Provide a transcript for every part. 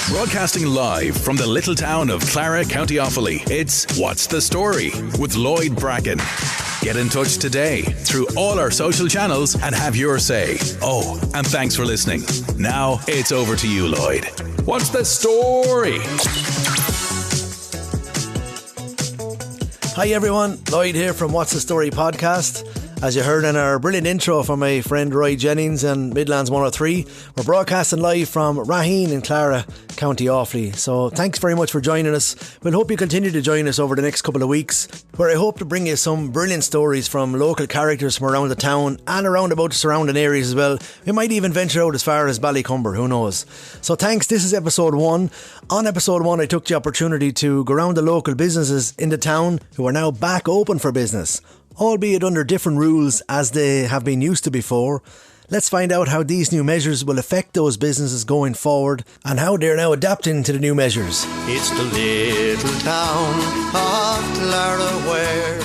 Broadcasting live from the little town of Clara, County Offaly, it's What's the Story with Lloyd Bracken. Get in touch today through all our social channels and have your say. Oh, and thanks for listening. Now it's over to you, Lloyd. What's the story? Hi everyone, Lloyd here from What's the Story podcast. As you heard in our brilliant intro from my friend Roy Jennings and Midlands 103, we're broadcasting live from Raheen in Clara, County Offaly. So thanks very much for joining us. We'll hope you continue to join us over the next couple of weeks, where I hope to bring you some brilliant stories from local characters from around the town and around about the surrounding areas as well. We might even venture out as far as Ballycumber, who knows. So thanks, this is episode 1. On episode 1 I took the opportunity to go around the local businesses in the town who are now back open for business, albeit under different rules as they have been used to before. Let's find out how these new measures will affect those businesses going forward and how they're now adapting to the new measures. It's the little town of Clara where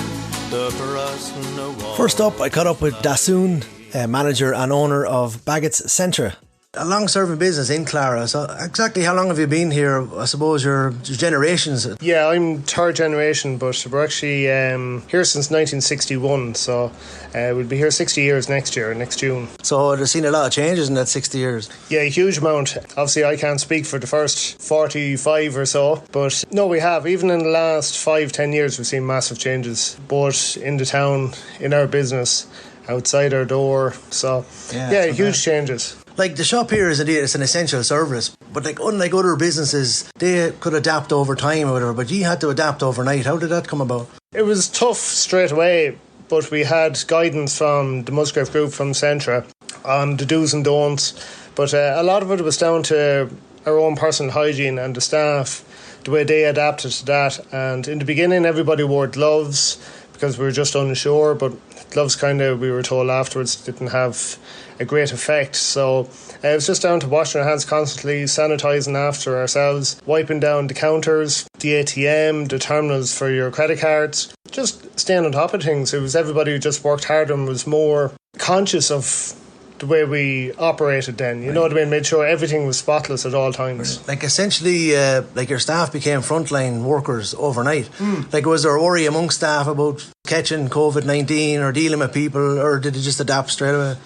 the person was. First up, I caught up with Dasoon, manager and owner of Baggett's Centre. A long-serving business in Clara. So exactly how long have you been here? I suppose your generations. Yeah, I'm third generation, but we're actually here since 1961. So we'll be here 60 years next June. So there's seen a lot of changes in that 60 years. Yeah, a huge amount. Obviously, I can't speak for the first 45 or so, but no, we have. Even in the last 5-10 years, we've seen massive changes, both in the town, in our business, outside our door. So yeah, huge changes. Like the shop here it's an essential service, but like unlike other businesses, they could adapt over time or whatever, but you had to adapt overnight. How did that come about? It was tough straight away, but we had guidance from the Musgrave Group from Centra on the do's and don'ts, but a lot of it was down to our own personal hygiene and the staff, the way they adapted to that. And in the beginning everybody wore gloves because we were just unsure, but gloves we were told afterwards, didn't have a great effect. So it was just down to washing our hands constantly, sanitising after ourselves, wiping down the counters, the ATM, the terminals for your credit cards, just staying on top of things. It was everybody who just worked hard and was more conscious of the way we operated then, you know what I mean, made sure everything was spotless at all times. Like essentially, like your staff became frontline workers overnight. Like was there a worry among staff about catching COVID-19 or dealing with people, or did they just adapt straight away?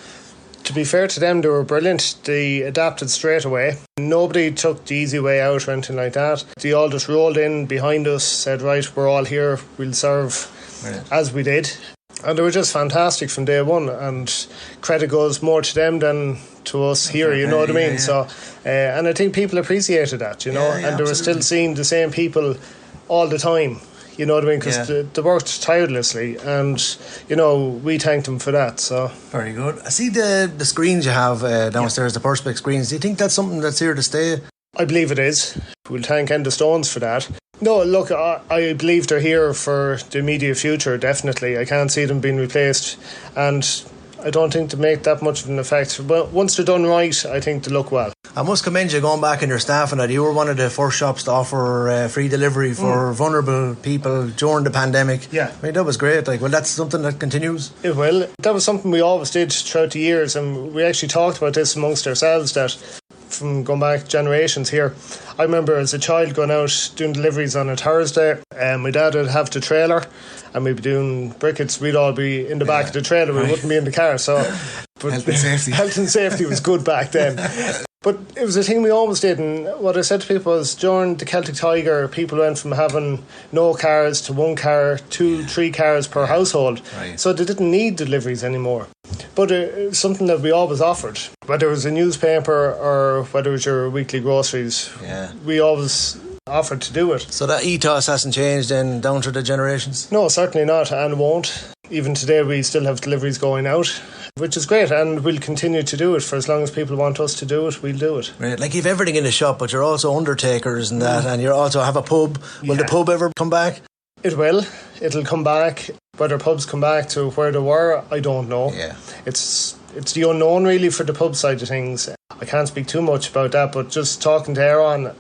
To be fair to them, they were brilliant. They adapted straight away. Nobody took the easy way out or anything like that. They all just rolled in behind us, said, right, we're all here, we'll serve as we did. And they were just fantastic from day one, and credit goes more to them than to us here, you know what I mean? Yeah. So, and I think people appreciated that, you know, and they were still seeing the same people all the time, you know what I mean? Because they worked tirelessly, and, you know, we thanked them for that. So very good. I see the screens you have downstairs, the Perspex screens. Do you think that's something that's here to stay? I believe it is. We'll thank Enda Stones for that. No, look, I believe they're here for the immediate future, definitely. I can't see them being replaced, and I don't think they make that much of an effect. But once they're done right, I think they look well. I must commend you going back in your staff and that. You were one of the first shops to offer free delivery for vulnerable people during the pandemic. Yeah. I mean, that was great. Like, well, that's something that continues. It will. That was something we always did throughout the years, and we actually talked about this amongst ourselves, that from going back generations here. I remember as a child going out doing deliveries on a Thursday, and my dad would have the trailer and we'd be doing briquettes. We'd all be in the back of the trailer, we wouldn't be in the car. So but health and safety was good back then. But it was a thing we always did, and what I said to people was during the Celtic Tiger, people went from having no cars to 1 car, 2-3 cars per household. So they didn't need deliveries anymore. But it was something that we always offered, whether it was a newspaper or whether it was your weekly groceries. We always offered to do it. So that ethos hasn't changed then down through the generations? No, certainly not, and won't. Even today we still have deliveries going out, which is great, and we'll continue to do it. For as long as people want us to do it, we'll do it. Right. Like you've everything in the shop, but you're also undertakers and that, and you also have a pub. Will the pub ever come back? It will. It'll come back. Whether pubs come back to where they were, I don't know. It's the unknown really for the pub side of things. I can't speak too much about that, but just talking to Aaron,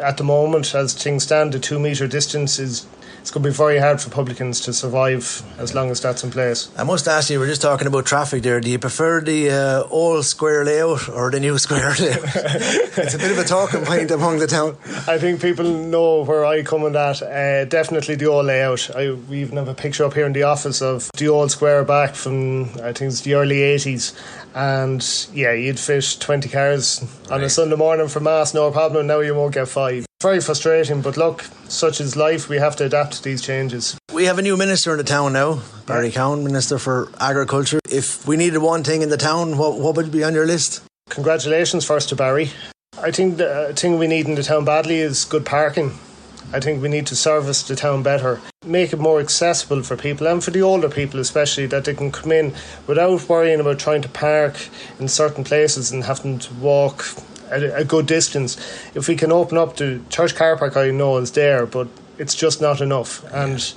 at the moment, as things stand, the 2 metre distance is it's going to be very hard for publicans to survive as long as that's in place. I must ask you, we're just talking about traffic there. Do you prefer the old square layout or the new square layout? It's a bit of a talking point among the town. I think people know where I come on that. Definitely the old layout. We even have a picture up here in the office of the old square back from, I think it's the early 80s. And yeah, you'd fit 20 cars on a Sunday morning for mass, no problem. Now you won't get 5. Very frustrating, but look, such is life. We have to adapt to these changes. We have a new minister in the town now, Barry Cowan, Minister for Agriculture. If we needed one thing in the town, what would be on your list? Congratulations first to Barry. I think the thing we need in the town badly is good parking. I think we need to service the town better, make it more accessible for people, and for the older people especially, that they can come in without worrying about trying to park in certain places and having to walk a good distance. If we can open up the church car park, I know is there, but it's just not enough. And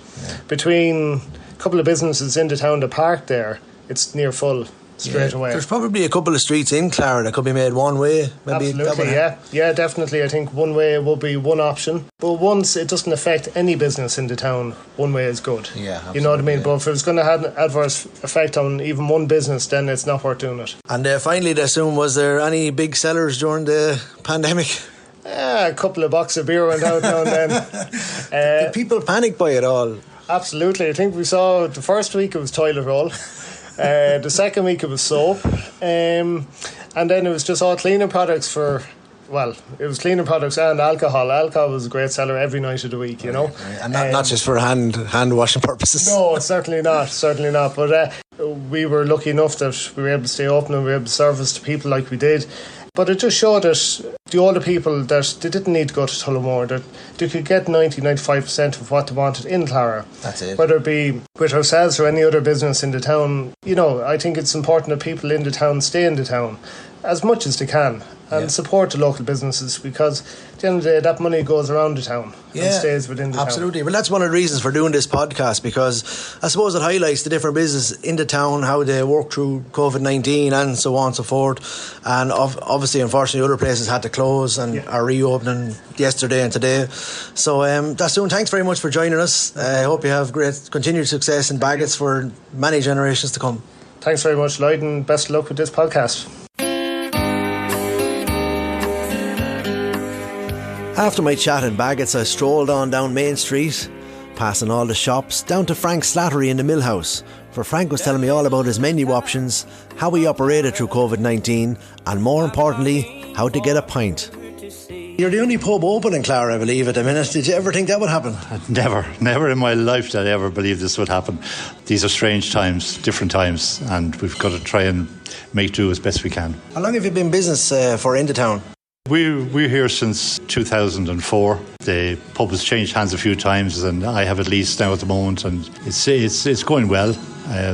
between a couple of businesses in the town that park there, it's near full straight away. There's probably a couple of streets in Clara that could be made one way. Maybe absolutely, yeah, definitely. I think one way will be one option, but once it doesn't affect any business in the town, one way is good. Yeah, you know what I mean. But if it's going to have an adverse effect on even one business, then it's not worth doing it. And finally, I assume, was there any big sellers during the pandemic? A couple of boxes of beer went out now and then. Did people panic by it all? Absolutely. I think we saw the first week it was toilet roll. The second week it was soap, and then it was just all cleaning products it was cleaning products and alcohol. Alcohol was a great seller every night of the week, you know. And not just for hand washing purposes. No, certainly not. But we were lucky enough that we were able to stay open and we were able to service to people like we did. But it just showed that the older people, that they didn't need to go to Tullamore, that they could get 90-95% of what they wanted in Clara. That's it. Whether it be with ourselves or any other business in the town. You know, I think it's important that people in the town stay in the town as much as they can and support the local businesses, because at the end of the day, that money goes around the town and stays within the town. Absolutely. Well, that's one of the reasons for doing this podcast, because I suppose it highlights the different businesses in the town, how they work through COVID-19 and so on and so forth. And obviously, unfortunately, other places had to close and are reopening yesterday and today. So that's doing. Thanks very much for joining us. I hope you have great continued success in Baggots for many generations to come. Thanks very much, Lloyd, and best of luck with this podcast. After my chat in Baggots, I strolled on down Main Street, passing all the shops, down to Frank's Slattery in the Millhouse, where Frank was telling me all about his menu options, how he operated through COVID-19, and more importantly, how to get a pint. You're the only pub open in Clara, I believe, at the minute. Did you ever think that would happen? Never in my life did I ever believe this would happen. These are strange times, different times, and we've got to try and make do as best we can. How long have you been in business for in the town? We're here since 2004. The pub has changed hands a few times, and I have at least now at the moment, and it's going well.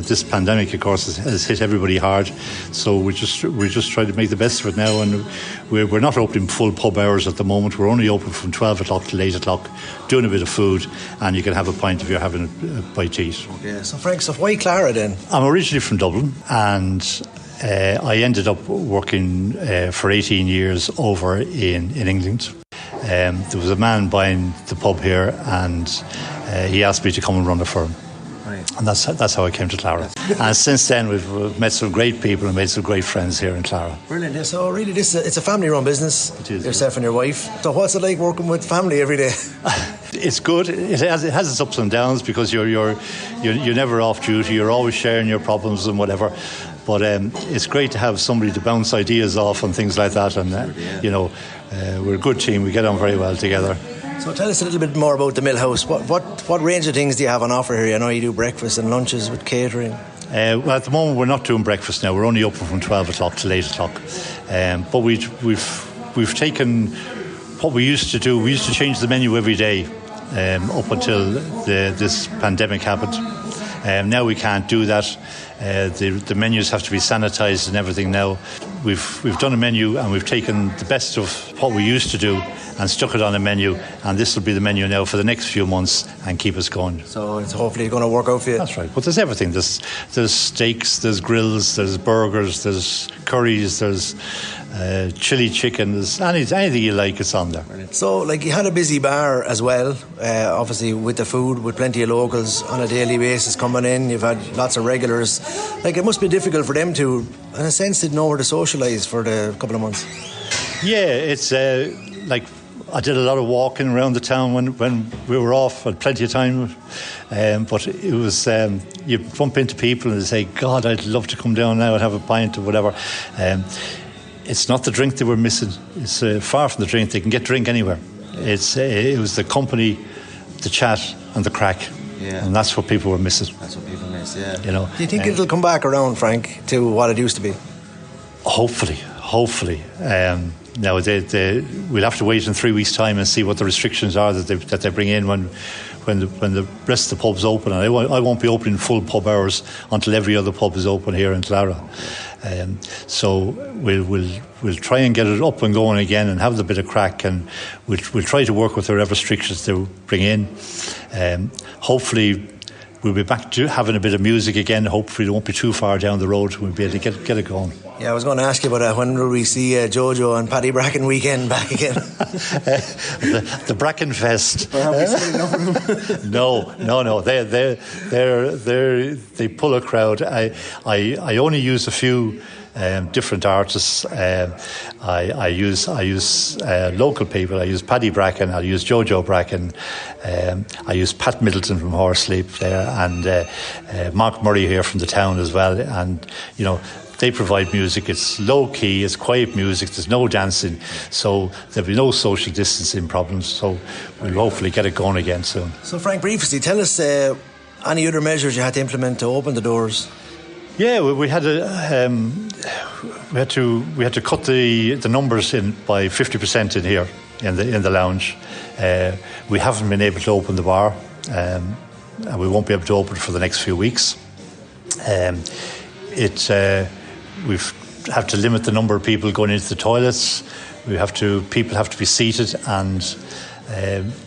This pandemic, of course, has hit everybody hard, so we're just trying to make the best of it now. And we're not opening full pub hours at the moment. We're only open from 12 o'clock till 8 o'clock, doing a bit of food, and you can have a pint if you're having a bite to eat. Okay, so Frank, so why Clara then? I'm originally from Dublin, and I ended up working for 18 years over in England. There was a man buying the pub here, and he asked me to come and run it for him. Right. And that's how I came to Clara. And since then, we've met some great people and made some great friends here in Clara. Brilliant. So really, it's a family-run business. It is. Yourself and your wife. So what's it like working with family every day? It's good. It has its ups and downs, because you're never off duty. You're always sharing your problems and whatever. But it's great to have somebody to bounce ideas off and things like that. And, we're a good team. We get on very well together. So tell us a little bit more about the Millhouse. What range of things do you have on offer here? I know you do breakfast and lunches with catering. Well, at the moment, we're not doing breakfast now. We're only open from 12 o'clock till 8 o'clock. But we've taken what we used to do. We used to change the menu every day up until this pandemic happened. Now we can't do that. The menus have to be sanitised and everything now. We've done a menu, and we've taken the best of what we used to do and stuck it on a menu, and this will be the menu now for the next few months and keep us going. So it's hopefully going to work out for you. That's right. But there's everything. There's steaks, there's grills, there's burgers, there's curries, there's chili chicken, anything you like, it's on there. So, like, you had a busy bar as well, obviously with the food, with plenty of locals on a daily basis coming in. You've had lots of regulars. Like, it must be difficult for them to, in a sense, didn't know where to socialise for the couple of months. Yeah, it's like I did a lot of walking around the town when we were off, had plenty of time. But it was, you bump into people and they say, God, I'd love to come down now and have a pint or whatever. It's not the drink they were missing. It's far from the drink. They can get drink anywhere. It was the company, the chat and the crack. Yeah. And that's what people were missing. That's what people miss, yeah. You know. Do you think it'll come back around, Frank, to what it used to be? Hopefully. Now we'll have to wait in 3 weeks' time and see what the restrictions are that they bring in when the rest of the pubs open. And I won't be opening full pub hours until every other pub is open here in Clara. So we'll try and get it up and going again and have the bit of crack, and we'll try to work with whatever restrictions they bring in. Hopefully we'll be back to having a bit of music again. Hopefully it won't be too far down the road. We'll be able to get it going. Yeah, I was going to ask you about that. When will we see Jojo and Paddy Bracken weekend back again? the Bracken Fest. No. They pull a crowd. I only use a few different artists. I use local people. I use Paddy Bracken. I use Jojo Bracken. I use Pat Middleton from Horseleap there, and Mark Murray here from the town as well. And you know, they provide music. It's low key, it's quiet music, there's no dancing, so there'll be no social distancing problems. So we'll hopefully get it going again soon. So Frank, briefly tell us any other measures you had to implement to open the doors. Yeah, we had to cut the numbers in by 50% in here in the lounge. We haven't been able to open the bar, and we won't be able to open it for the next few weeks. We have to limit the number of people going into the toilets. People have to be seated, and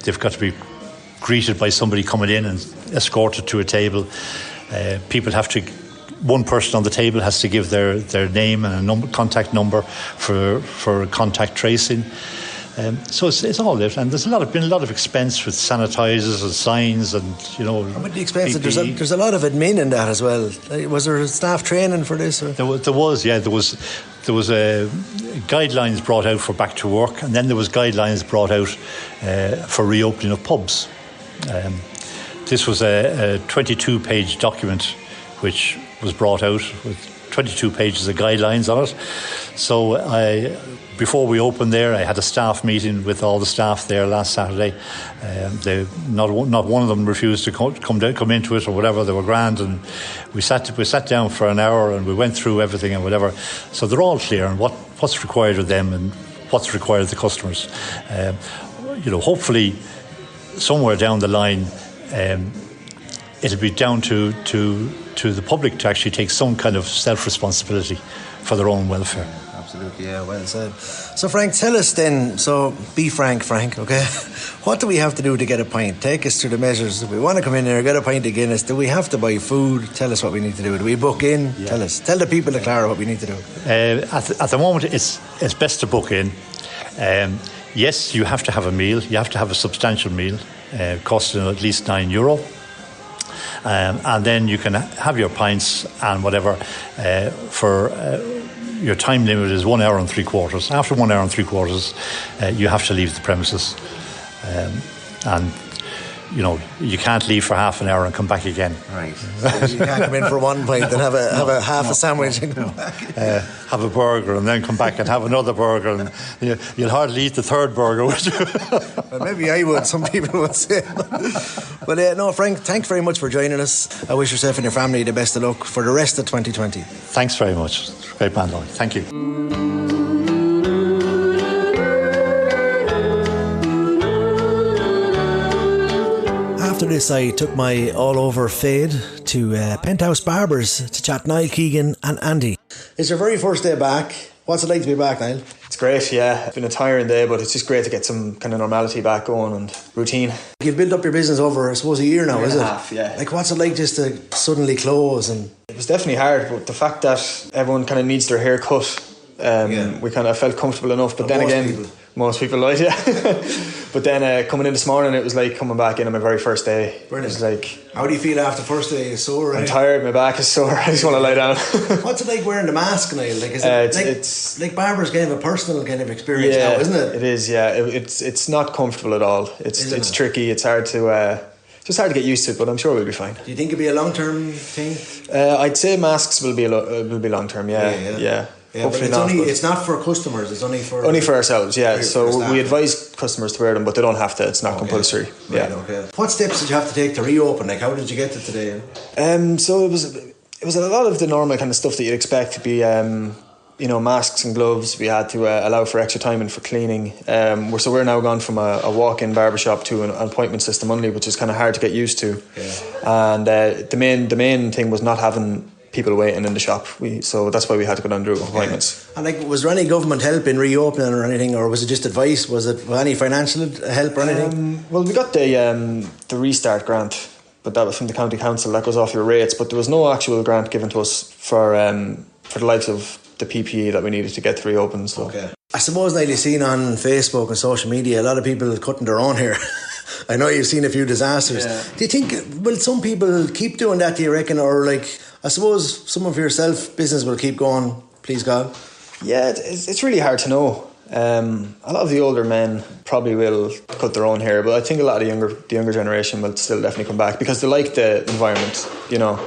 they've got to be greeted by somebody coming in and escorted to a table. One person on the table has to give their name and a contact number for contact tracing. So it's all it, and there's been a lot of expense with sanitisers and signs, and you know. With the expense, there's a lot of admin in that as well. Was there staff training for this? Or? There was guidelines brought out for back to work, and then there was guidelines brought out for reopening of pubs. This was a 22-page document which was brought out with 22 pages of guidelines on it. So before we opened there, I had a staff meeting with all the staff there last Saturday. Not one of them refused to come into it or whatever. They were grand, and we sat down for an hour and we went through everything and whatever. So they're all clear on what's required of them and what's required of the customers. Hopefully somewhere down the line, it'll be down to the public to actually take some kind of self-responsibility for their own welfare. Absolutely, yeah, well said. So Frank, tell us then, be frank, okay? What do we have to do to get a pint? Take us through the measures. If we want to come in here, get a pint of Guinness, do we have to buy food? Tell us what we need to do. Do we book in? Yeah. Tell the people of Clara what we need to do. At the moment, it's best to book in. Yes, you have to have a meal. You have to have a substantial meal, costing at least €9. And then you can have your pints and whatever your time limit is 1 hour and 3/4. After 1 hour and 3/4, you have to leave the premises. And you can't leave for half an hour and come back again. Right. So you can't come in for one pint and have a half a sandwich and come back. Have a burger and then come back and have another burger, and you'll hardly eat the third burger, would you? Well, maybe I would. Some people would say. But no, Frank, thanks very much for joining us. I wish yourself and your family the best of luck for the rest of 2020. Thanks very much. Great man, Lloyd. Thank you. After this, I took my all-over fade to Penthouse Barbers to chat Niall Keegan and Andy. It's your very first day back. What's it like to be back, Niall? It's great, yeah. It's been a tiring day, but it's just great to get some kind of normality back going and routine. You've built up your business over, I suppose, a year now, is it? Half, yeah. Like, what's it like just to suddenly close? And it was definitely hard, but the fact that everyone kind of needs their hair cut We kind of felt comfortable enough, but then most again, people. most people like, yeah. But then coming in this morning, it was like coming back in on my very first day. Brilliant. It was like, How do you feel after first day? Sore? I'm tired, my back is sore, I just want to lie down. What's it like wearing the mask, Niall? Like, is it it's like barbers kind of a personal kind of experience now, isn't it? It is, yeah. It's not comfortable at all. It's tricky. It's hard to just hard to get used to it, but I'm sure we'll be fine. Do you think it'll be a long-term thing? I'd say masks will be long-term. Yeah. Yeah, but it's not for customers. It's only for ourselves. Yeah. So staff. we advise customers to wear them, but they don't have to. It's not compulsory. Right, okay. What steps did you have to take to reopen? Like, how did you get to today? So it was a lot of the normal kind of stuff that you'd expect to be. Masks and gloves. We had to allow for extra time and for cleaning. So we're now gone from a walk-in barbershop to an appointment system only, which is kind of hard to get used to. Yeah. And the main thing was not having people waiting in the shop. So that's why we had to go down through appointments. And like, was there any government help in reopening or anything, or was it just advice? Was it any financial help or anything? Well, we got the restart grant, but that was from the county council. That goes off your rates, but there was no actual grant given to us for the likes of the PPE that we needed to get to reopen. So. Okay. I suppose, Niall, you've seen on Facebook and social media a lot of people cutting their own hair. I know you've seen a few disasters. Yeah. Do you think, will some people keep doing that, do you reckon? Or like, I suppose some of your self-business will keep going, please God? Yeah, it's really hard to know. A lot of the older men probably will cut their own hair, but I think a lot of the younger generation will still definitely come back because they like the environment, you know.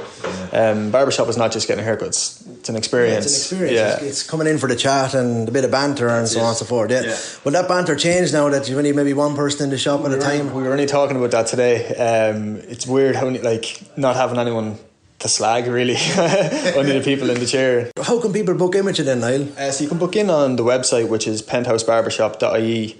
Barbershop is not just getting haircuts, it's an experience. Yeah, it's an experience. It's coming in for the chat and a bit of banter and so on and so forth. Yeah. Will that banter change now that you've only maybe one person in the shop at a time? We were only talking about that today. It's weird how not having anyone to slag, really. Only the people in the chair. How can people book imaging then, Niall? So you can book in on the website, which is penthousebarbershop.ie.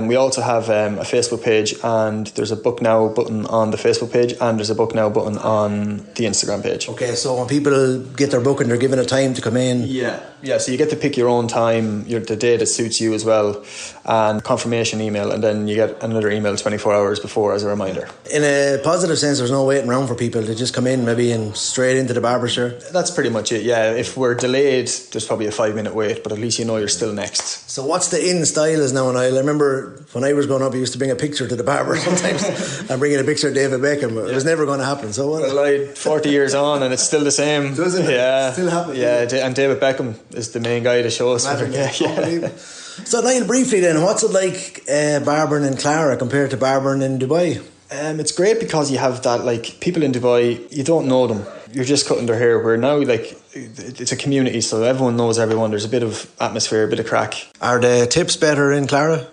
We also have a Facebook page, and there's a book now button on the Facebook page, and there's a book now button on the Instagram page. Okay, so when people get their booking, they're given a time to come in. Yeah, so you get to pick your own time, the day that suits you as well, and confirmation email, and then you get another email 24 hours before as a reminder. In a positive sense, there's no waiting around for people to just come in maybe and straight into the barber chair. That's pretty much it, yeah. If we're delayed, there's probably a 5-minute wait, but at least you know you're still next. So what's the in style is now, Niall? I remember when I was growing up, I used to bring a picture to the barber sometimes. I'm bringing a picture of David Beckham. It was never going to happen. So what? Well, 40 years on and it's still the same. Doesn't it? Yeah. Still happening. Yeah, and David Beckham is the main guy to show us. Yeah. So Niall, briefly then, what's it like barbering in Clara compared to barbering in Dubai? It's great because you have that, like, people in Dubai, you don't know them. You're just cutting their hair, where now, like, it's a community, so everyone knows everyone. There's a bit of atmosphere, a bit of crack. Are the tips better in Clara?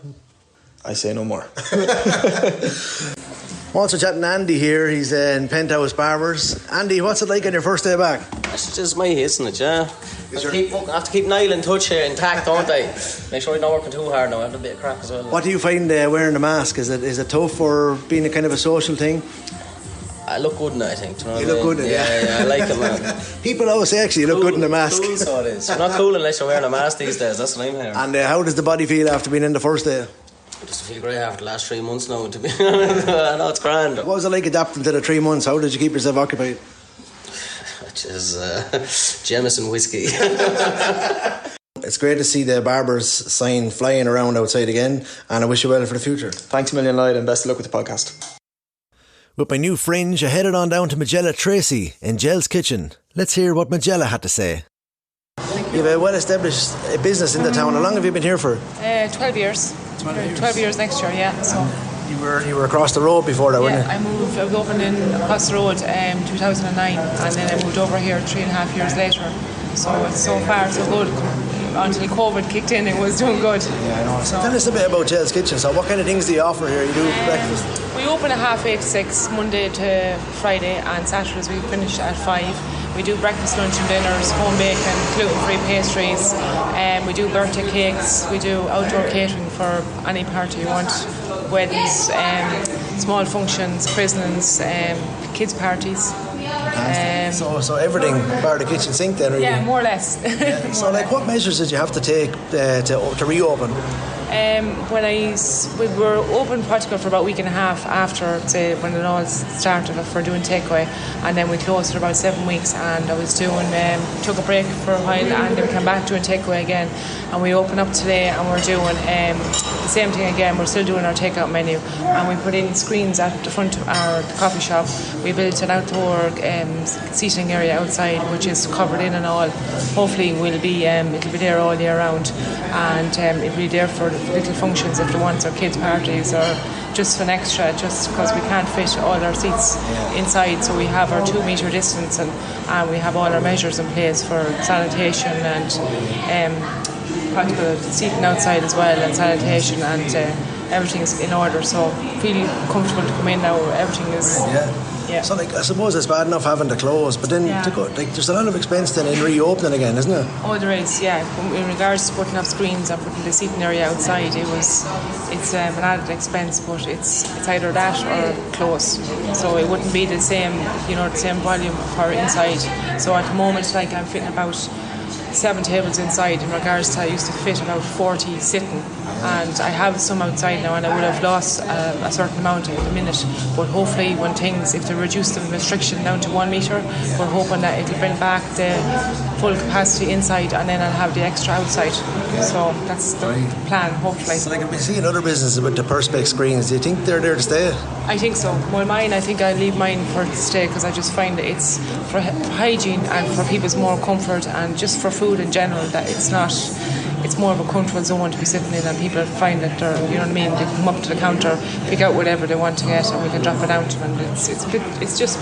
I say no more. Also chatting to Andy here, he's in Penthouse Barbers. Andy, what's it like on your first day back? It's just my hit, isn't it, yeah? I have to keep Niall in touch here, intact, don't I? Make sure you're not working too hard now. I have a bit of crack as well. What do you find wearing the mask? Is it tough or being a kind of a social thing? I look good in it, I think. Do you know what I look mean? good in it, yeah, I like it, man. People always say actually you look good in the mask. Cool, so it is. You're not cool unless you're wearing a mask these days, that's what I'm hearing. And how does the body feel after being in the first day? I just feel great after the last 3 months now, to be honest. I know it's grand. What was it like adapting to the 3 months? How did you keep yourself occupied? Just Jameson whiskey. It's great to see the barbers sign flying around outside again, and I wish you well for the future. Thanks a million, Lloyd, and best of luck with the podcast. With my new fringe, I headed on down to Magella Tracy in Gel's Kitchen. Let's hear what Magella had to say. You have a well-established business in the town. How long have you been here for? 12 years. 12 years next year, yeah. So you were across the road before that, weren't you? I was opened in across the road 2009, and then I moved over here 3.5 years later. So it's so far so good. Until COVID kicked in, it was doing good. Yeah, I know. So tell us a bit about Gel's Kitchen. So what kind of things do you offer here? You do breakfast? We open at 8:30 to 6, Monday to Friday, and Saturdays we finish at 5. We do breakfast, lunch and dinners, home bacon, gluten-free pastries. We do birthday cakes. We do outdoor catering for any party you want. Weddings, small functions, christenings, kids' parties. So everything bar the kitchen sink then, really? Yeah, more or less. So like, what measures did you have to take to reopen? We were open practical for about a week and a half after, say, when it all started for doing takeaway, and then we closed for about 7 weeks, and I was doing took a break for a while, and then came back doing takeaway again, and we opened up today, and we're doing the same thing again. We're still doing our takeout menu, and we put in screens at the front of our coffee shop. We built an outdoor seating area outside, which is covered in and all. Hopefully it'll be there all year round, and it'll be there for little functions if they want, or kids parties, or just for an extra, just because we can't fit all our seats inside. So we have our 2 metre distance, and we have all our measures in place for sanitation and practical seating outside as well, and sanitation, and everything's in order. So feel comfortable to come in now. Everything is. Yeah. So, I suppose it's bad enough having to close, but then there's a lot of expense then in reopening again, isn't it? Oh, there is, yeah. In regards to putting up screens and putting the seating area outside, it's an added expense, but it's either that or close. So it wouldn't be the same volume for inside. So at the moment, I'm fitting about 7 tables inside. In regards to, I used to fit about 40 sitting, and I have some outside now, and I would have lost a certain amount at the minute, but hopefully if they reduce the restriction down to 1 metre, we're hoping that it'll bring back the full capacity inside, and then I'll have the extra outside. So that's the plan, hopefully. So I've been seeing other businesses with the Perspex screens. Do you think they're there to stay? I think so. Well, mine, I think I'll leave mine for to stay, because I just find that it's for hygiene and for people's more comfort, and just for food in general, that it's more of a comfortable zone to be sitting in, and people find that they're, you know what I mean, they come up to the counter, pick out whatever they want to get, and we can drop it down to them, and it's just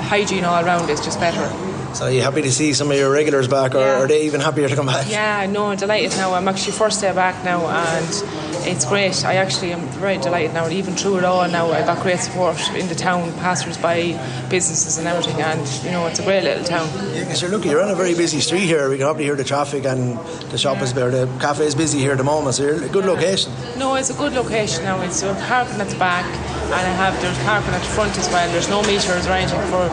hygiene all around. It's just better. So are you happy to see some of your regulars back, or are they even happier to come back? Yeah, no, delighted now. I'm actually first day back now, and it's great. I actually am very delighted now. Even through it all now, I got great support in the town, passers-by, businesses and everything, and it's a great little town. Yeah, because you're on a very busy street here. We can probably hear the traffic, and the shop is there. The cafe is busy here at the moment, so you're in a good location. No, it's a good location now. It's parking at the back, and there's parking at the front as well. There's no meters or anything for,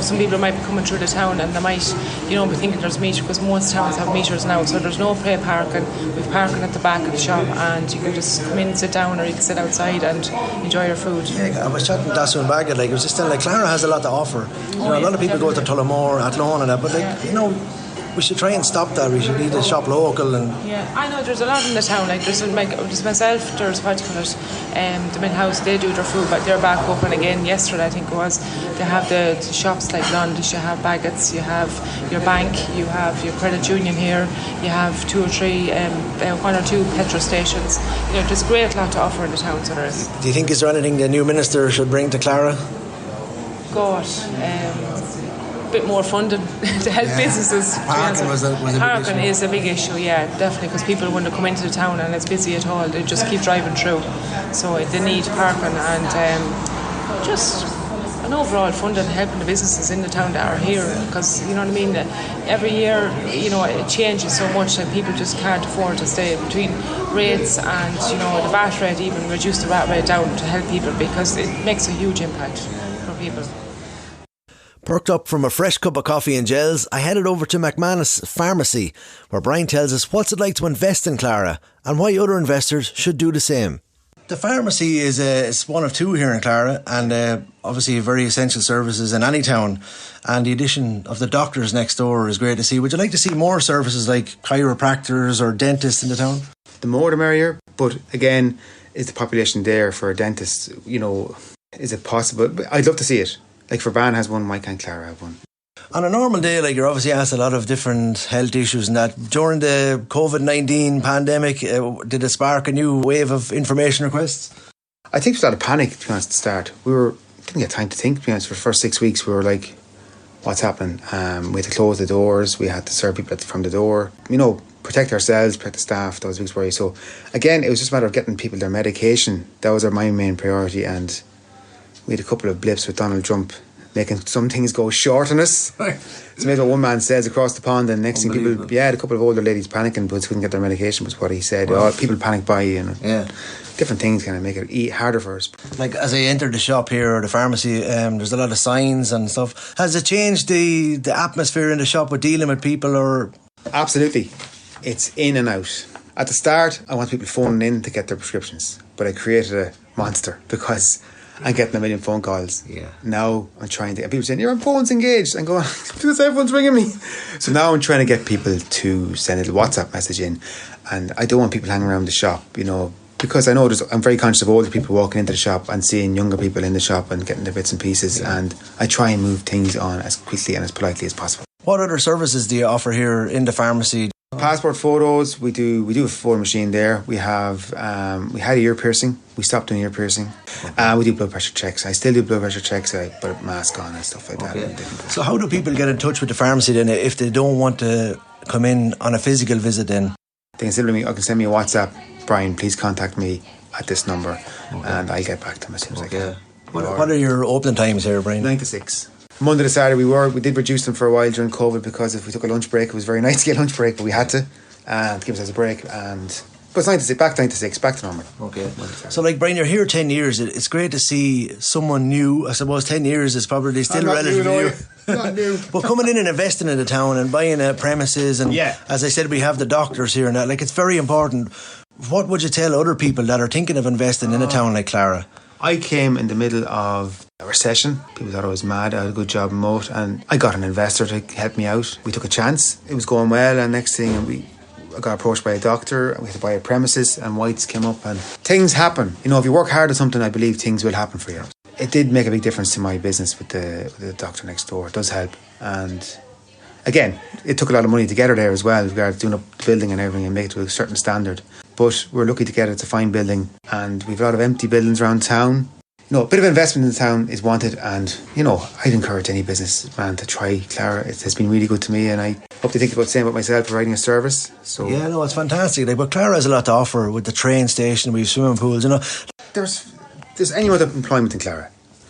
some people might be coming through the town and they might, be thinking there's meters, because most towns have meters now, so there's no pay parking. We've parking at the back of the shop, and you can just come in and sit down, or you can sit outside and enjoy your food. Yeah, I was chatting to Dasu and Baggett, it was just telling, Clara has a lot to offer. A lot of people go to Tullamore, Athlone and that, but we should try and stop that. We should need to shop local. And I know there's a lot in the town. There's myself, there's particulars, the Mint House, they do their food, but they're back open again yesterday, I think it was. They have the shops like Londis, you have Baggett's, you have your bank, you have your credit union here, you have 2 or 3, 1 or 2 petrol stations. There's a great lot to offer in the town, so there is. Do you think is there anything the new minister should bring to Clara? God, a bit more funding to help businesses. Parking is a big issue, definitely, because people want to come into the town and it's busy at all, they just keep driving through, so they need parking, and just an overall funding helping the businesses in the town that are here, because every year it changes so much that people just can't afford to stay between rates, and the VAT rate, even reduce the VAT rate down to help people, because it makes a huge impact for people. Perked up from a fresh cup of coffee and gels, I headed over to McManus Pharmacy, where Brian tells us what's it like to invest in Clara and why other investors should do the same. The pharmacy is one of 2 here in Clara, and obviously very essential services in any town, and the addition of the doctors next door is great to see. Would you like to see more services like chiropractors or dentists in the town? The more the merrier, but again, is the population there for a dentist? Is it possible? I'd love to see it. Like, for Van has one, why can't Clara have one? On a normal day, you're obviously asked a lot of different health issues and that. During the COVID-19 pandemic, did it spark a new wave of information requests? I think there was a lot of panic, to be honest, at the start. Didn't get time to think, to be honest. For the first 6 weeks, we were like, what's happening? We had to close the doors. We had to serve people from the door. Protect ourselves, protect the staff. That was a big worry. So, again, it was just a matter of getting people their medication. That was my main priority, and we had a couple of blips with Donald Trump making some things go short on us. It's made what one man says across the pond, and next thing people, a couple of older ladies panicking but couldn't get their medication was what he said. Wow. People panic buy, different things kind of make it harder for us. Like, as I entered the shop here or the pharmacy, there's a lot of signs and stuff. Has it changed the atmosphere in the shop with dealing with people, or? Absolutely. It's in and out. At the start, I want people phoning in to get their prescriptions, but I created a monster because I'm getting a million phone calls. Yeah. Now I'm trying to, and people saying, your phone's engaged. I'm going, because everyone's ringing me. So now I'm trying to get people to send a little WhatsApp message in, and I don't want people hanging around the shop, because I know I'm very conscious of older people walking into the shop and seeing younger people in the shop and getting their bits and pieces, and I try and move things on as quickly and as politely as possible. What other services do you offer here in the pharmacy? Passport photos, we do a photo machine there. We have we had ear piercing. We stopped doing ear piercing. We do blood pressure checks. I still do blood pressure checks. I put a mask on and stuff like that. So how do people get in touch with the pharmacy then if they don't want to come in on a physical visit then? They can send me a WhatsApp. Brian, please contact me at this number, and I'll get back to them as soon as I can. What are your opening times here, Brian? 9 to 6. Monday to Saturday we did reduce them for a while during COVID, because if we took a lunch break, it was very nice to get a lunch break, but we had to, and give us a break. But it's 9 to 6, back 9 to 6, back to normal. Okay. So like, Brian, you're here 10 years. It's great to see someone new. I suppose 10 years is probably still relatively new. Not new. But coming in and investing in the town and buying premises, and as I said, we have the doctors here and that. Like, it's very important. What would you tell other people that are thinking of investing in a town like Clara? I came in the middle of a recession. People thought I was mad. I had a good job in Moat, and I got an investor to help me out. We took a chance. It was going well, and next thing I got approached by a doctor. We had to buy a premises, and Whites came up, and things happen. If you work hard at something, I believe things will happen for you. It did make a big difference to my business with the doctor next door. It does help, and again, it took a lot of money to get her there as well, with regard to doing up the building and everything and make it to a certain standard. But we're lucky to get it. It's a fine building, and we've a lot of empty buildings around town. A bit of investment in the town is wanted, and I'd encourage any businessman to try Clara. It has been really good to me, and I hope they think about the same about myself, providing a service. So it's fantastic. But Clara has a lot to offer with the train station, with swimming pools. There's any other employment in Clara.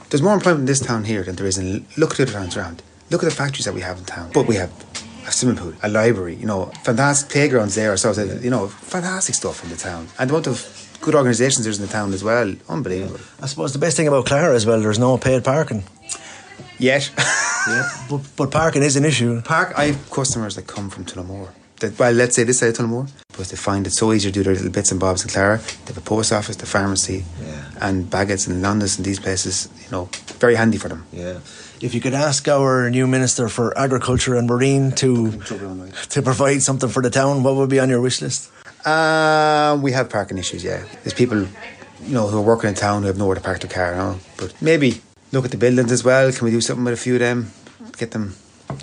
There's more employment in this town here than there is in. Look at the other towns around. Look at the factories that we have in town. But we have a swimming pool, a library, fantastic playgrounds there. So fantastic stuff in the town, and the amount of good organisations there's in the town as well. Unbelievable. I suppose the best thing about Clara as well, there's no paid parking. Yet. But parking is an issue. I have customers that come from Tullamore. Let's say this side of Tullamore, but they find it so easy to do their little bits and bobs in Clara. They have a post office, the pharmacy, and Baggett's and Londis and these places, very handy for them. Yeah. If you could ask our new Minister for Agriculture and Marine to provide something for the town, what would be on your wish list? We have parking issues, There's people, who are working in town who have nowhere to park their car, But maybe look at the buildings as well. Can we do something with a few of them? Get them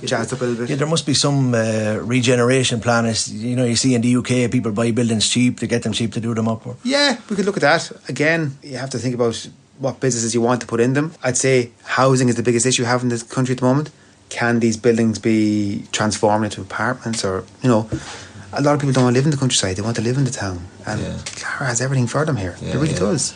jazzed up a little bit. Yeah, there must be some regeneration plan. You see in the UK, people buy buildings cheap, to get them cheap to do them up. Yeah, we could look at that. Again, you have to think about what businesses you want to put in them. I'd say housing is the biggest issue we have in this country at the moment. Can these buildings be transformed into apartments, or, a lot of people don't want to live in the countryside, they want to live in the town, and Clara has everything for them here. It really does.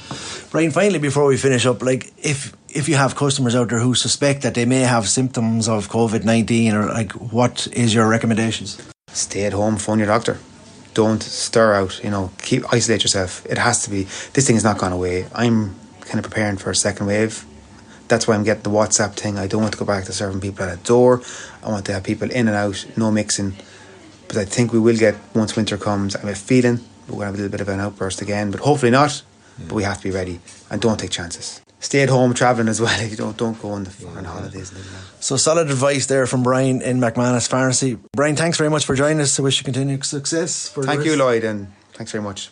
Brian, finally, before we finish up, like, if you have customers out there who suspect that they may have symptoms of COVID-19, or what is your recommendations? Stay at home, phone your doctor. Don't stir out, isolate yourself. It has to be. This thing has not gone away. I'm kind of preparing for a second wave. That's why I'm getting the WhatsApp thing. I don't want to go back to serving people at a door. I want to have people in and out, no mixing. But I think we will get, once winter comes, I have a feeling we're going to have a little bit of an outburst again, but hopefully not. But we have to be ready, and don't take chances. Stay at home, travelling as well. Don't go on holidays. So solid advice there from Brian in McManus Pharmacy. Brian, thanks very much for joining us. I wish you continued success. Thank you, Lloyd, and thanks very much.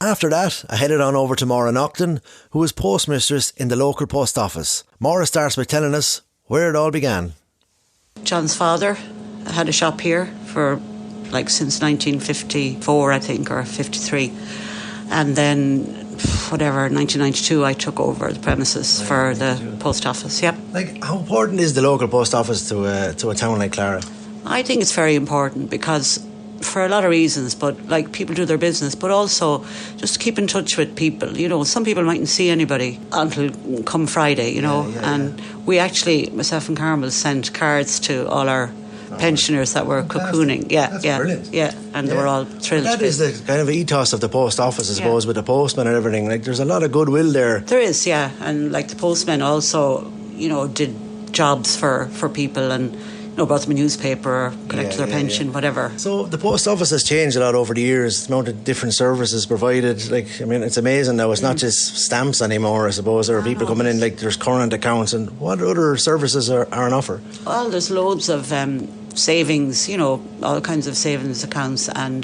After that, I headed on over to Maura Nocton, who is postmistress in the local post office. Maura starts by telling us where it all began. John's father had a shop here for since 1954, I think, or 53. And then, 1992, I took over the premises for the post office, How important is the local post office to a town like Clara? I think it's very important because, for a lot of reasons, but people do their business, but also just to keep in touch with people. Some people mightn't see anybody until come Friday, and we actually, myself and Carmel, sent cards to all our pensioners that were cocooning. That's brilliant. And they were all thrilled. That is the kind of ethos of the post office, I suppose, with the postman and everything. There's a lot of goodwill there. There is, and the postmen also, did jobs for people, and brought them a newspaper or collected their pension, whatever. So the post office has changed a lot over the years. The amount of different services provided. Like, I mean, it's amazing now. It's not just stamps anymore, I suppose. There are people coming in, like there's current accounts. And what other services are on offer? Well, there's loads of savings, all kinds of savings accounts and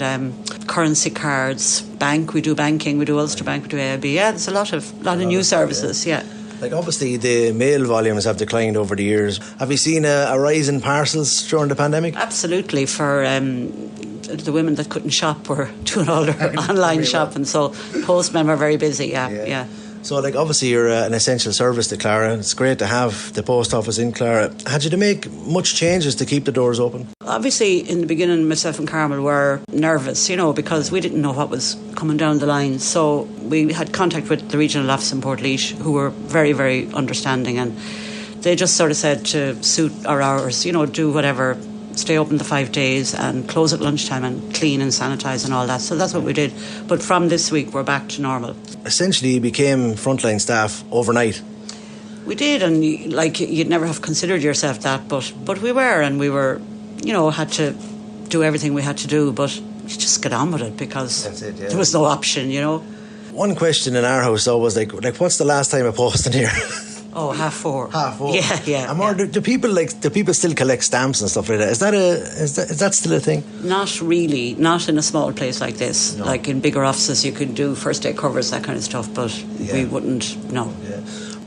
currency cards, bank. We do banking, we do Ulster Bank, we do AIB. Yeah, there's a lot of new services, yeah. Like, obviously the mail volumes have declined over the years. Have you seen a rise in parcels during the pandemic? Absolutely. For the women that couldn't shop were doing all their online shopping, so postmen were very busy, yeah. So, like, obviously you're an essential service to Clara. It's great to have the post office in Clara. Had you to make much changes to keep the doors open? Obviously, in the beginning, myself and Carmel were nervous, because we didn't know what was coming down the line. So we had contact with the regional office in Portlaoise, who were very, very understanding, and they just sort of said to suit our hours, do whatever, stay open the 5 days and close at lunchtime and clean and sanitise and all that. So that's what we did. But from this week, we're back to normal. Essentially, you became frontline staff overnight. We did, and you'd never have considered yourself that, but we were, and we were, had to do everything we had to do, but you just get on with it because there was no option, One question in our house though was like what's the last time I posted here? Oh, 4:30. 4:30. Yeah. And more, do people still collect stamps and stuff like that? Is that still a thing? Not really. Not in a small place like this. No. Like in bigger offices, you could do first day covers, that kind of stuff. But we wouldn't. No. Yeah.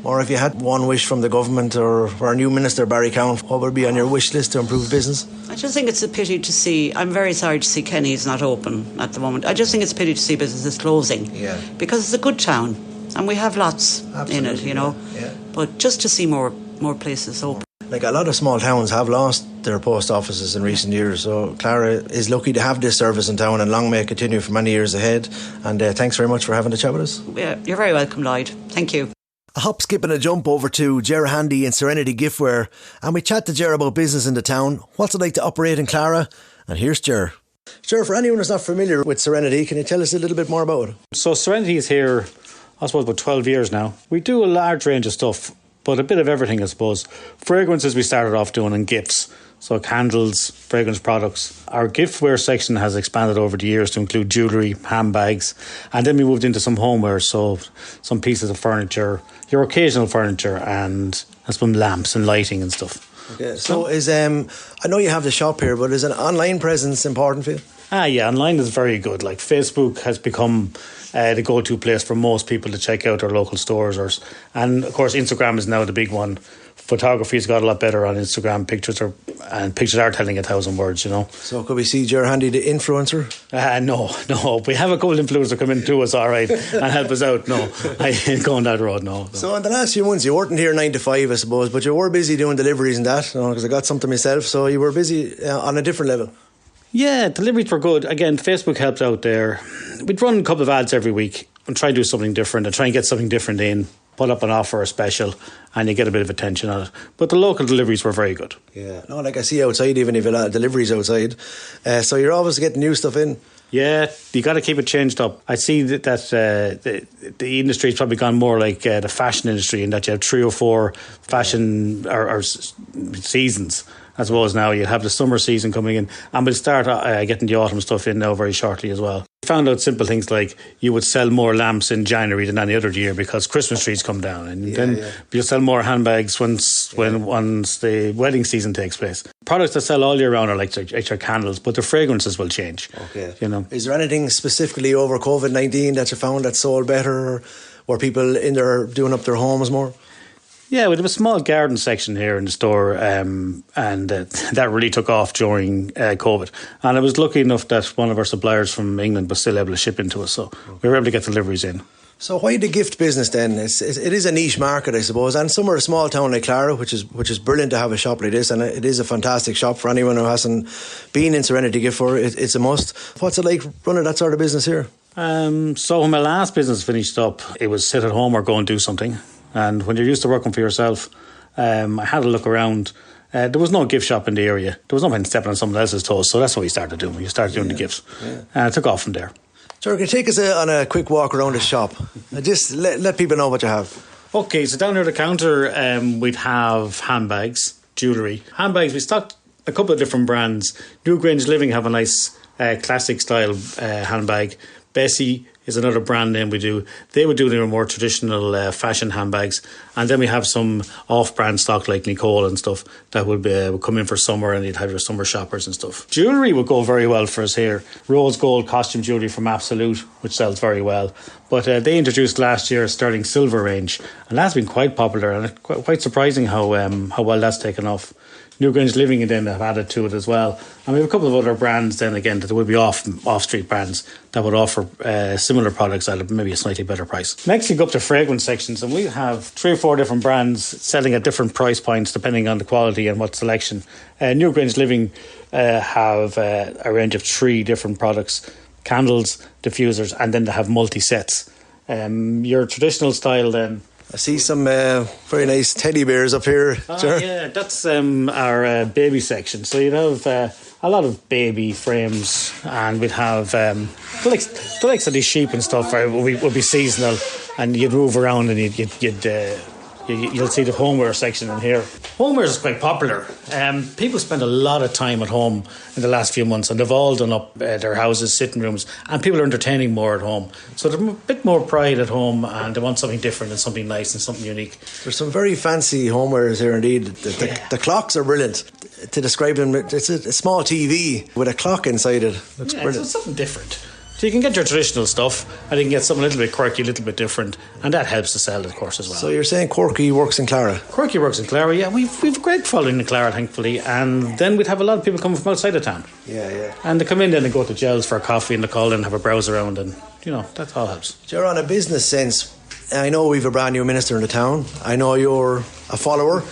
Or if you had one wish from the government or our new minister Barry Cowan, what would be on your wish list to improve business? I just think it's a pity to see. I'm very sorry to see Kenny's not open at the moment. I just think it's a pity to see businesses closing. Yeah. Because it's a good town. And we have lots in it, Yeah. But just to see more places open. Like, a lot of small towns have lost their post offices in recent years, so Clara is lucky to have this service in town, and long may it continue for many years ahead. And thanks very much for having a chat with us. Yeah, you're very welcome, Lloyd. Thank you. A hop, skip and a jump over to Ger Handy and Serenity Giftware, and we chat to Ger about business in the town. What's it like to operate in Clara? And here's Ger. Ger, for anyone who's not familiar with Serenity, can you tell us a little bit more about it? So Serenity is here, I suppose, about 12 years now. We do a large range of stuff, but a bit of everything, I suppose. Fragrances we started off doing, and gifts. So candles, fragrance products. Our giftware section has expanded over the years to include jewellery, handbags, and then we moved into some homeware, so some pieces of furniture, your occasional furniture, and some lamps and lighting and stuff. Okay, so I know you have the shop here, but is an online presence important for you? Yeah, online is very good. Like, Facebook has become the go-to place for most people to check out their local stores. And of course, Instagram is now the big one. Photography's got a lot better on Instagram. Pictures are telling 1,000 words, So could we see Ger Handy, the influencer? No. We have a couple of influencers come in to us, all right, and help us out. No, I ain't going that road, no. So in the last few months, you weren't here 9 to 5, I suppose, but you were busy doing deliveries and that, because I got something myself, so you were busy on a different level. Yeah, deliveries were good. Again, Facebook helped out there. We'd run a couple of ads every week and try and do something different and try and get something different in, put up an offer, a special, and you get a bit of attention on it. But the local deliveries were very good. Yeah, no, like I see outside, even if you have deliveries outside. So you're always getting new stuff in. Yeah, you got to keep it changed up. I see that the industry's probably gone more like the fashion industry, in that you have 3 or 4 fashion or seasons. As well as now, you have the summer season coming in, and we'll start getting the autumn stuff in now very shortly as well. We found out simple things like you would sell more lamps in January than any other year because Christmas trees come down, and then you'll sell more handbags once the wedding season takes place. Products that sell all year round are like your candles, but the fragrances will change. Okay. Is there anything specifically over COVID-19 that you found that sold better, or were people in there doing up their homes more? Yeah, we have a small garden section here in the store, and that really took off during COVID. And I was lucky enough that one of our suppliers from England was still able to ship into us, so we were able to get deliveries in. So why the gift business then? It is a niche market, I suppose, and some are a small town like Clara, which is brilliant to have a shop like this, and it is a fantastic shop for anyone who hasn't been in Serenity Giftware. It's a must. What's it like running that sort of business here? So when my last business finished up, it was sit at home or go and do something. And when you're used to working for yourself, I had a look around. There was no gift shop in the area. There was no point stepping on someone else's toes. So that's what we started doing. We started doing the gifts. Yeah. And it took off from there. Sure, can you take us on a quick walk around the shop? Just let people know what you have. Okay, so down near the counter, we'd have handbags, jewellery. Handbags, we stocked a couple of different brands. Newgrange Living have a nice classic style handbag. Bessie is another brand name we do. They would do their more traditional fashion handbags. And then we have some off-brand stock like Nicole and stuff that would come in for summer, and you'd have your summer shoppers and stuff. Jewellery would go very well for us here. Rose gold costume jewellery from Absolute, which sells very well. But they introduced last year a sterling silver range, and that's been quite popular, and it's quite surprising how well that's taken off. Newgrange Living and then have added to it as well. And we have a couple of other brands then again that will be off-street brands that would offer similar products at maybe a slightly better price. Next you go up to fragrance sections, and we have 3 or 4 different brands selling at different price points depending on the quality and what selection. Newgrange Living have a range of 3 different products: candles, diffusers, and then they have multi-sets. Your traditional style then, I see some very nice teddy bears up here. Yeah, that's our baby section. So you'd have a lot of baby frames, and we'd have the likes of these sheep and stuff would be seasonal, and you'd move around and you'll see the homeware section in here. Homeware is quite popular. People spend a lot of time at home in the last few months, and they've all done up their houses, sitting rooms, and people are entertaining more at home. So there's a bit more pride at home, and they want something different and something nice and something unique. There's some very fancy homewares here indeed. The clocks are brilliant. To describe them, it's a small TV with a clock inside it. Looks brilliant. It's something different. So you can get your traditional stuff, and you can get something a little bit quirky, a little bit different, and that helps to sell it, of course, as well. So you're saying Quirky works in Clara? Quirky works in Clara, yeah. We've a great following in Clara, thankfully, and then we'd have a lot of people coming from outside of town. Yeah. And they come in then and go to Gels for a coffee, and they call in and have a browse around, and, that all helps. You're on a business sense. I know we've a brand new minister in the town. I know you're a follower.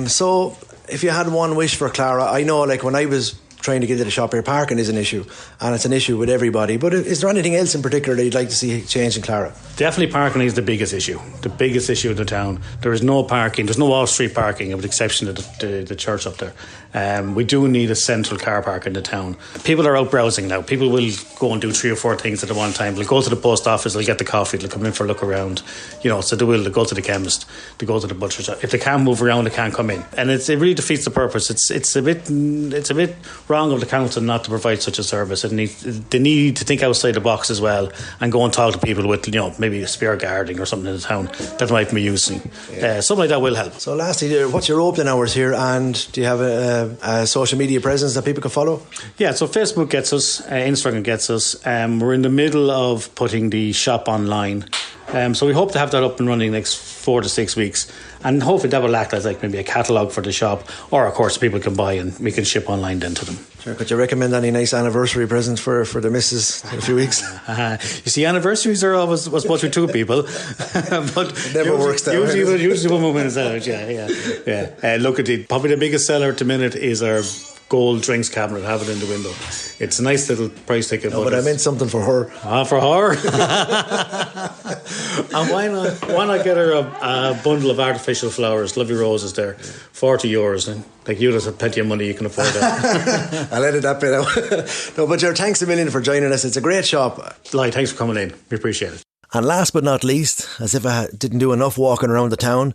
So if you had one wish for Clara, I know like when I was trying to get to the shop here, parking is an issue, and it's an issue with everybody, but is there anything else in particular that you'd like to see change in Clara? Definitely parking is the biggest issue in the town. There is no parking, there's no all-street parking with the exception of the church up there. We do need a central car park in the town. People are out browsing now. People will go and do 3 or 4 things at the one time. They'll go to the post office, they'll get the coffee, they'll come in for a look around, so they'll go to the chemist, they go to the butcher shop. If they can't move around, they can't come in, and it really defeats the purpose. It's a bit wrong of the council not to provide such a service. They need to think outside the box as well and go and talk to people with maybe a spare guarding or something in the town that might be using. Something like that will help. So lastly, what's your opening hours here, and do you have a social media presence that people can follow? Yeah, so Facebook gets us, Instagram gets us. We're in the middle of putting the shop online. So we hope to have that up and running next 4 to 6 weeks, and hopefully that will act as like maybe a catalogue for the shop, or of course people can buy and we can ship online then to them. Sure. Could you recommend any nice anniversary presents for the missus in a few weeks? You see, anniversaries are always supposed to be 2 people, but it never works that way. Usually one woman is out. Yeah. Look at it. Probably the biggest seller at the minute is our gold drinks cabinet. Have it in the window. It's a nice little price ticket. No, but I meant something for her. For her. And why not get her a bundle of artificial flowers, lovely roses there, €40, and like you, there's plenty of money, you can afford that. I'll edit that bit out. No, but thanks a million for joining us. It's a great shop. Lloyd, thanks for coming in. We appreciate it. And last but not least, as if I didn't do enough walking around the town,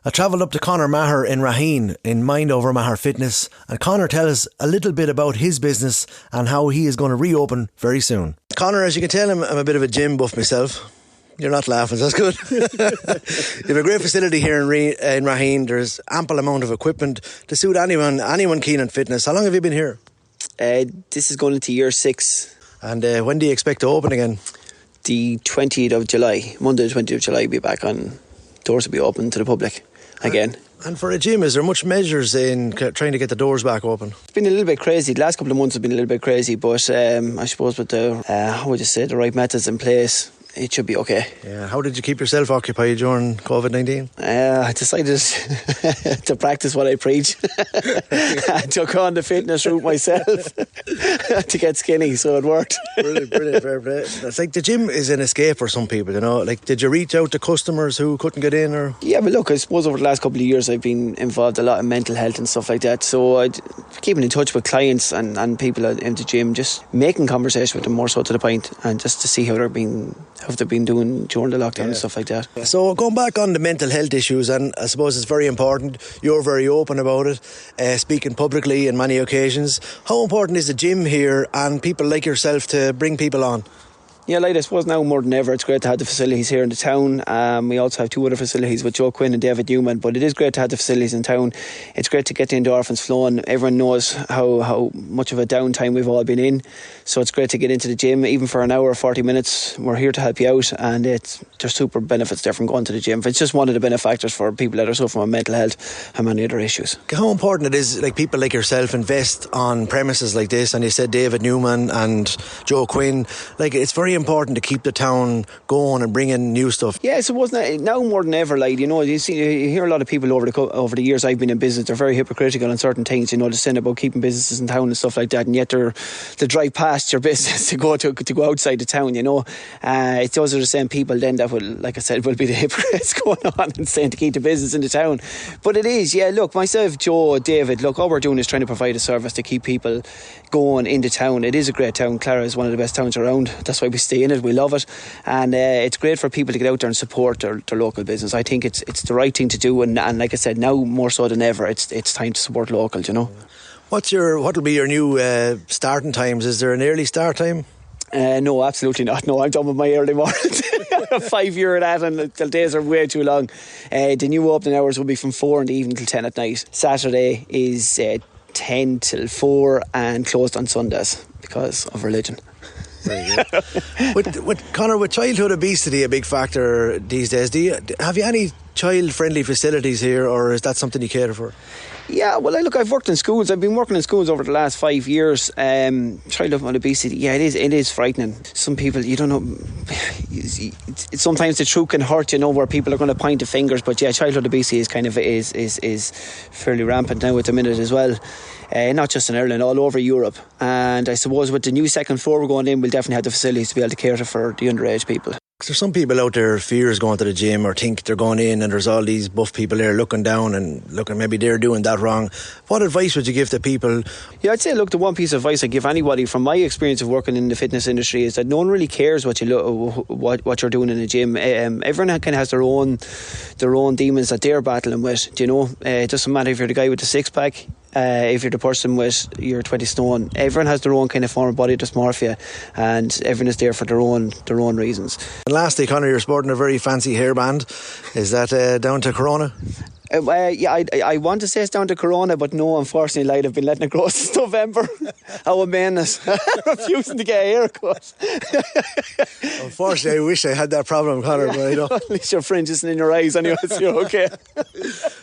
I travelled up to Conor Maher in Raheen in Mind Over Maher Fitness, and Conor tells us a little bit about his business and how he is going to reopen very soon. Conor, as you can tell, I'm a bit of a gym buff myself. You're not laughing, so that's good. You have a great facility here in Raheen. There's ample amount of equipment to suit anyone keen on fitness. How long have you been here? This is going into year 6. And when do you expect to open again? The 20th of July. Monday the 20th of July, we'll be back on. Doors will be open to the public again. And for a gym, is there much measures in trying to get the doors back open? It's been a little bit crazy. The last couple of months have been a little bit crazy, but I suppose with the right methods in place, it should be okay. Yeah. How did you keep yourself occupied during COVID-19? I decided to practice what I preach. I took on the fitness route myself to get skinny, so it worked. Brilliant, fair play. It's like the gym is an escape for some people, Like, did you reach out to customers who couldn't get in? Or? Yeah, but look, I suppose over the last couple of years I've been involved a lot in mental health and stuff like that, so I'm keeping in touch with clients and people in the gym, just making conversation with them more so to the point, and just to see how they're stuff they've been doing during the lockdown and stuff like that. So going back on the mental health issues, and I suppose it's very important, you're very open about it, speaking publicly on many occasions. How important is the gym here and people like yourself to bring people on? Yeah, like I suppose now more than ever it's great to have the facilities here in the town. We also have 2 other facilities with Joe Quinn and David Newman, but it is great to have the facilities in town. It's great to get the endorphins flowing. Everyone knows how much of a downtime we've all been in, so it's great to get into the gym even for an hour or 40 minutes. We're here to help you out, and there's super benefits there from going to the gym. It's just one of the benefactors for people that are suffering from mental health and many other issues. How important it is, like people like yourself invest on premises like this, and you said David Newman and Joe Quinn, like it's very important to keep the town going and bring in new stuff. Yeah, so wasn't it now more than ever? Like, you hear a lot of people over the years I've been in business, they're very hypocritical on certain things. They're saying about keeping businesses in town and stuff like that, and yet they drive past your business to go outside the town. It's those are the same people then that will, like I said, will be the hypocrites going on and saying to keep the business in the town. But it is, yeah. Look, myself, Joe, David, look, all we're doing is trying to provide a service to keep people going into town. It is a great town. Clara is one of the best towns around. That's why we stay in it. We love it, and it's great for people to get out there and support their local business. I think it's the right thing to do, and like I said, now more so than ever, it's time to support local. What will be your new starting times? Is there an early start time? No, absolutely not. No, I'm done with my early mornings. 5 year at that, and the days are way too long. The new opening hours will be from 4 in the evening till 10 at night. Saturday is 10 till 4 and closed on Sundays because of religion. Very good. with Conor, with childhood obesity a big factor these days, have you any child-friendly facilities here, or is that something you cater for? Yeah, well, I've worked in schools. I've been working in schools over the last 5 years. Childhood obesity, yeah, it is frightening. Some people, you don't know. Sometimes the truth can hurt, where people are going to point the fingers. But yeah, childhood obesity is fairly rampant now at the minute as well. Not just in Ireland, all over Europe. And I suppose with the new second floor we're going in, we'll definitely have the facilities to be able to cater for the underage people. There's some people out there fears going to the gym or think they're going in and there's all these buff people there looking down and looking maybe they're doing that wrong. What advice would you give to people? Yeah, I'd say, look, the one piece of advice I give anybody from my experience of working in the fitness industry is that no one really cares what you're doing in the gym. Everyone kind of has their own demons that they're battling with. It doesn't matter if you're the guy with the six pack. If you're the person with your 20 stone, everyone has their own kind of form of body dysmorphia, and everyone is there for their own reasons. And lastly, Conor, you're sporting a very fancy hairband. Is that down to Corona? Yeah, I want to say it's down to Corona, but no, unfortunately, I've been letting it grow since November. How a madness. Refusing to get a haircut. Unfortunately, I wish I had that problem, Conor, but I don't. At least your fringe isn't in your eyes anyway, so you're okay.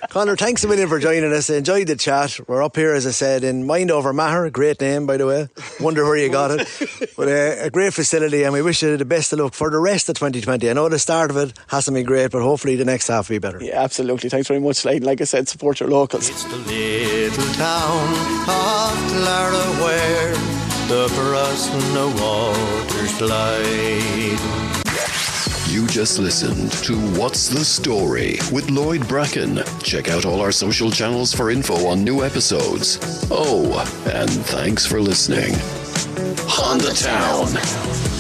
Conor, thanks a million for joining us. I enjoyed the chat. We're up here, as I said, in Mind Over Maher. Great name, by the way. Wonder where you got it. But a great facility, and we wish you the best of luck for the rest of 2020. I know the start of it hasn't been great, but hopefully the next half will be better. Yeah, absolutely. Thanks very much. Like I said, support your locals. It's the little town of Clara where the Brusna waters glide. You just listened to What's the Story with Lloyd Bracken. Check out all our social channels for info on new episodes. Oh, and thanks for listening. On the Town.